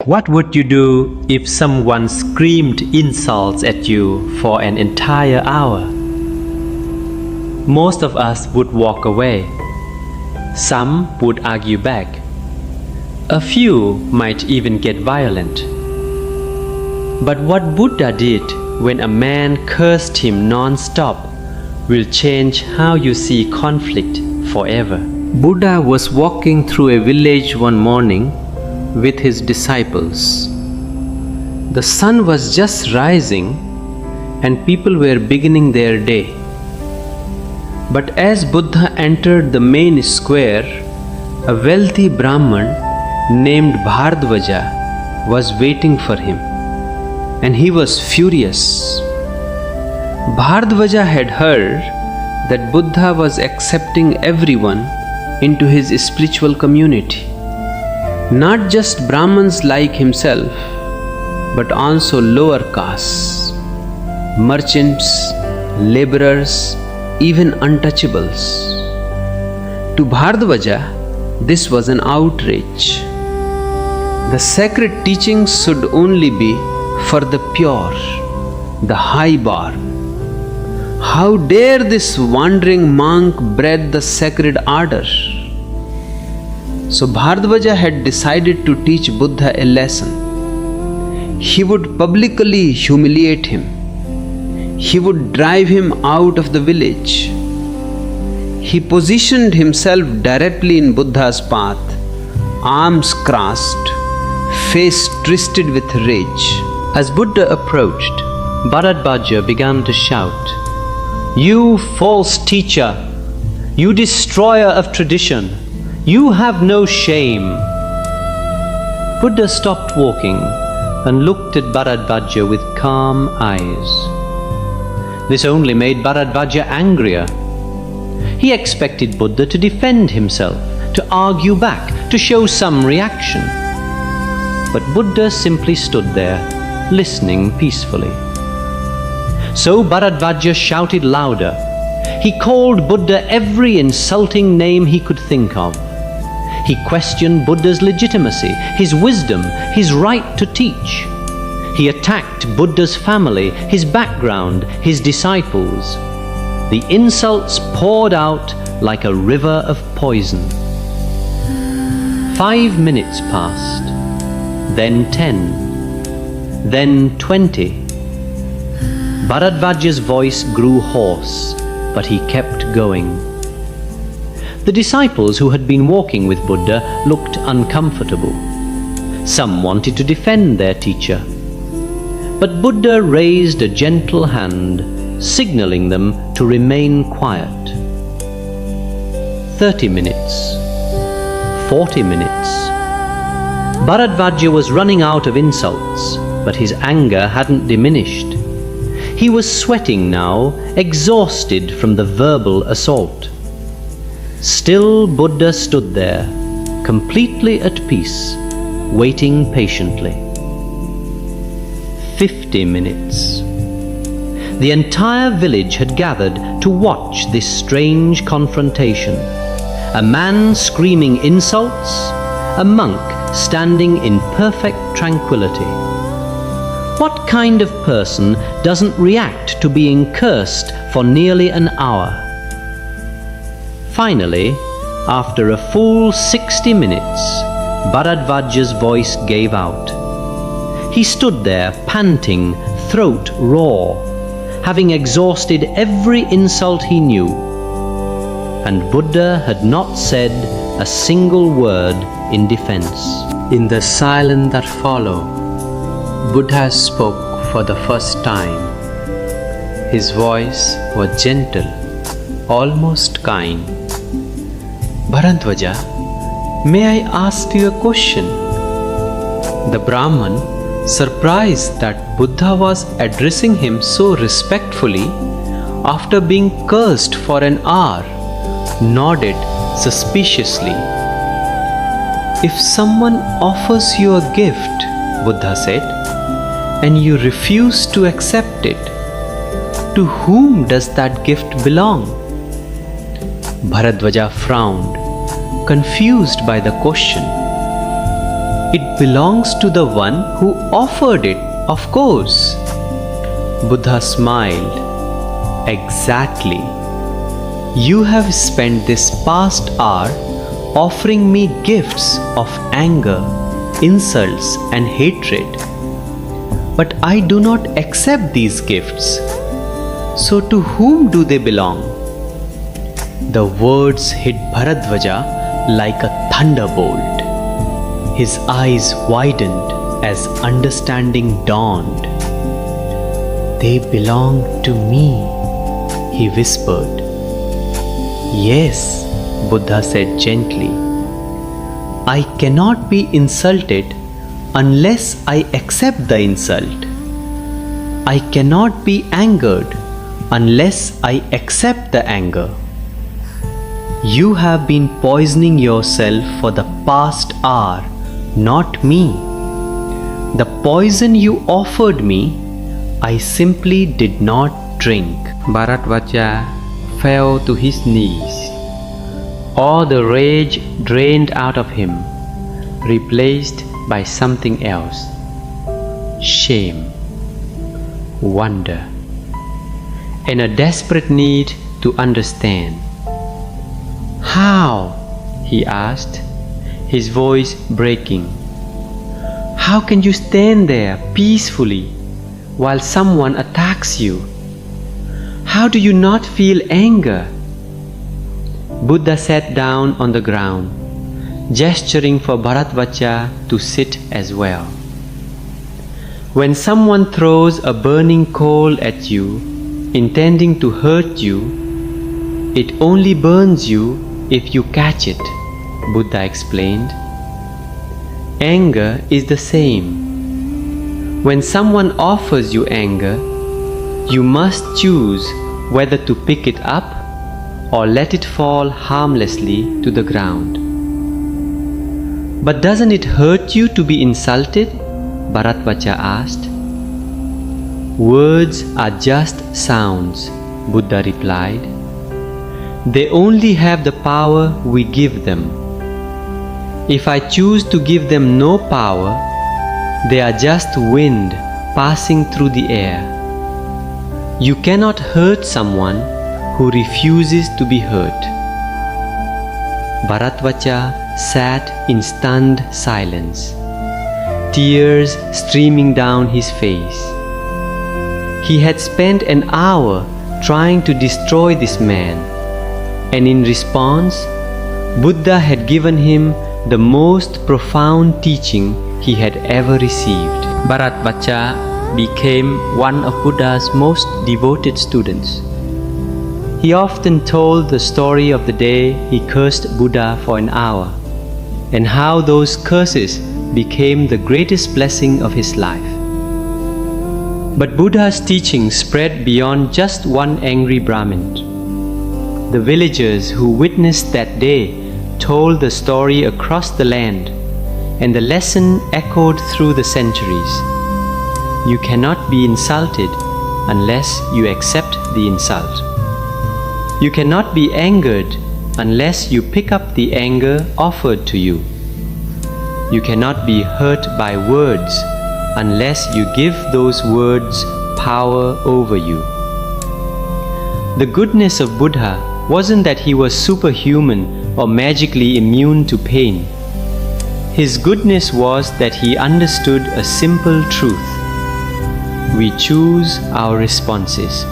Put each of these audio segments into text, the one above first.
What would you do if someone screamed insults at you for an entire hour? Most of us would walk away. Some would argue back. A few might even get violent. But what Buddha did when a man cursed him non-stop will change how you see conflict forever. Buddha was walking through a village one morning with his disciples. The sun was just rising and people were beginning their day. But as Buddha entered the main square, a wealthy Brahmin named Bhardvaja was waiting for him, and he was furious. Bhardvaja had heard that Buddha was accepting everyone into his spiritual community, not just Brahmins like himself, but also lower castes, merchants, laborers, even untouchables. To Bhardvaja, this was an outrage. The sacred teachings should only be for the pure, the high-born. How dare this wandering monk bread the sacred order? So Bhardvaja had decided to teach Buddha a lesson. He would publicly humiliate him. He would drive him out of the village. He positioned himself directly in Buddha's path, arms crossed, face twisted with rage. As Buddha approached, Bharadvaja began to shout, "You false teacher! You destroyer of tradition! You have no shame!" Buddha stopped walking and looked at Bharadvaja with calm eyes. This only made Bharadvaja angrier. He expected Buddha to defend himself, to argue back, to show some reaction. But Buddha simply stood there, listening peacefully. So Bharadvaja shouted louder. He called Buddha every insulting name he could think of. He questioned Buddha's legitimacy, his wisdom, his right to teach. He attacked Buddha's family, his background, his disciples. The insults poured out like a river of poison. 5 minutes passed, then 10, then 20. Bharadvaja's voice grew hoarse, but he kept going. The disciples who had been walking with Buddha looked uncomfortable. Some wanted to defend their teacher. But Buddha raised a gentle hand, signaling them to remain quiet. 30 minutes, 40 minutes. Bharadvaja was running out of insults, but his anger hadn't diminished. He was sweating now, exhausted from the verbal assault. Still Buddha stood there, completely at peace, waiting patiently. 50 minutes. The entire village had gathered to watch this strange confrontation. A man screaming insults, a monk standing in perfect tranquility. What kind of person doesn't react to being cursed for nearly an hour? Finally, after a full 60 minutes, Bharadvaja's voice gave out. He stood there panting, throat raw, having exhausted every insult he knew. And Buddha had not said a single word in defense. In the silence that followed, Buddha spoke for the first time. His voice was gentle, almost kind. "Bharadvaja, may I ask you a question?" The Brahmin, surprised that Buddha was addressing him so respectfully after being cursed for an hour, nodded suspiciously. "If someone offers you a gift," Buddha said, "and you refuse to accept it, to whom does that gift belong?" Bharadvaja frowned, confused by the question. It belongs to the one who offered it, of course. Buddha smiled. Exactly. You have spent this past hour offering me gifts of anger, insults, and hatred. But I do not accept these gifts. So to whom do they belong? The words hit Bharadwaja like a thunderbolt. His eyes widened as understanding dawned. They belong to me, he whispered. Yes, Buddha said gently. I cannot be insulted unless I accept the insult. I cannot be angered unless I accept the anger. You have been poisoning yourself for the past hour, not me. The poison you offered me, I simply did not drink. Bharadwaja fell to his knees. All the rage drained out of him, replaced by something else. Shame, wonder, and a desperate need to understand. How? He asked, his voice breaking. How can you stand there peacefully while someone attacks you? How do you not feel anger? Buddha sat down on the ground, gesturing for Bharadwaja to sit as well. When someone throws a burning coal at you, intending to hurt you, it only burns you if you catch it, Buddha explained. Anger is the same. When someone offers you anger, you must choose whether to pick it up or let it fall harmlessly to the ground. But doesn't it hurt you to be insulted? Bharadwaja asked. Words are just sounds, Buddha replied. They only have the power we give them. If I choose to give them no power, they are just wind passing through the air. You cannot hurt someone who refuses to be hurt. Bharadwaja sat in stunned silence, tears streaming down his face. He had spent an hour trying to destroy this man, and in response, Buddha had given him the most profound teaching he had ever received. Bharadwaja became one of Buddha's most devoted students. He often told the story of the day he cursed Buddha for an hour, and how those curses became the greatest blessing of his life. But Buddha's teaching spread beyond just one angry Brahmin. The villagers who witnessed that day told the story across the land, and the lesson echoed through the centuries. You cannot be insulted unless you accept the insult. You cannot be angered unless you pick up the anger offered to you. You cannot be hurt by words unless you give those words power over you. The goodness of Buddha wasn't that he was superhuman or magically immune to pain. His goodness was that he understood a simple truth. We choose our responses.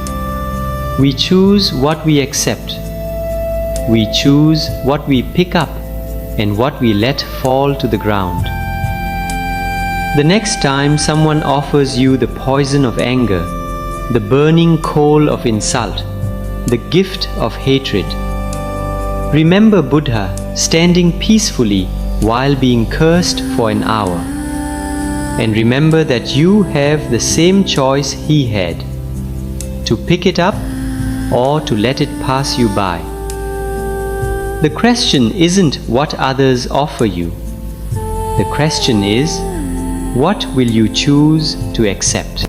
We choose what we accept. We choose what we pick up and what we let fall to the ground. The next time someone offers you the poison of anger, the burning coal of insult, the gift of hatred, remember Buddha standing peacefully while being cursed for an hour. And remember that you have the same choice he had, to pick it up or to let it pass you by. The question isn't what others offer you. The question is, what will you choose to accept?